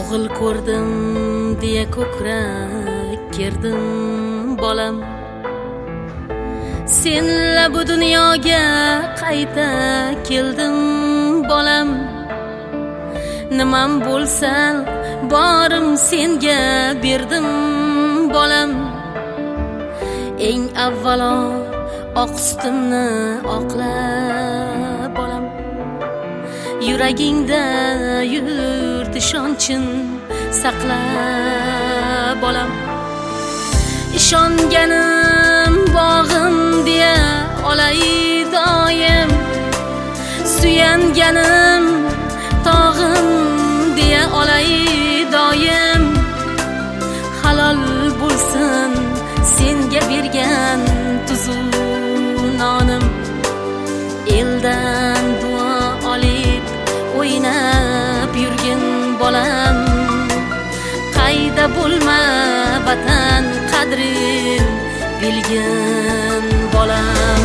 o'g'il ko'rdim deya ko'krak kerdim bolam. Senla bu dunyoga qayta keldim bolam. Nimam bo'lsan borim senga berdim bolam. Eng avvalo oq sutimni oqla bolam. Yuragingda yurt ishonchin saqla bolam. Ishonganim bog'im deya olay doim, suyanganim tog'im deya olay doim. Halol bo'lsin senga bergan tuzu nonim. Eldan duo olib o'ynab yurgin bolam. Qayda bo'lma vatan qadrin bilgin bolam.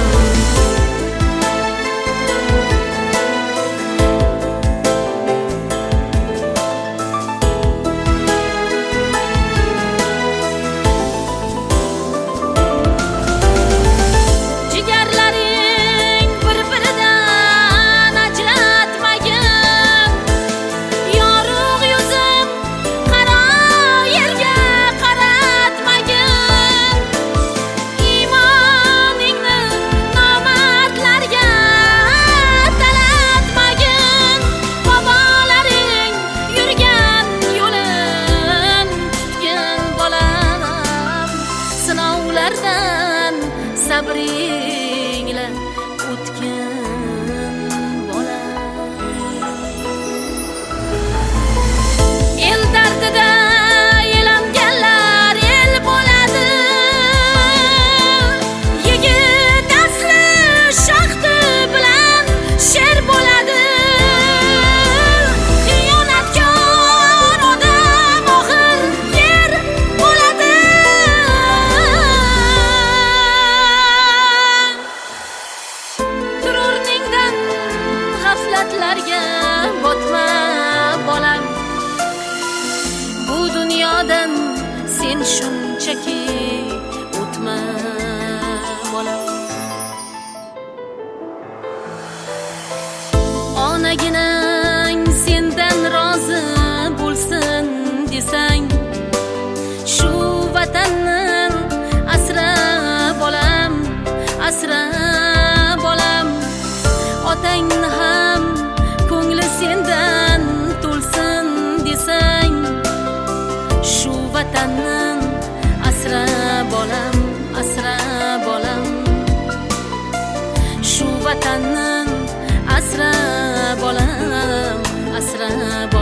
Sabringla o'tgan bolam. El dardida elanganlar el bo'ladi. Yigit asli shaxti bilan sher bo'ladi. Xiyonatkor odam oxir yer bo'ladi. G'aflatlarga botma bolam. Bu dunyodan sen shunchaki o'tma bolam. Onaginang sendan rozi bo'lsin desang, shu vatanni asra bolam, asra bolam. Otangni ham ko'ngli sendan to'lsin desang, shu vatanni asra bolam, asra bolam. Shu vatanni asra bolam, asra bolam.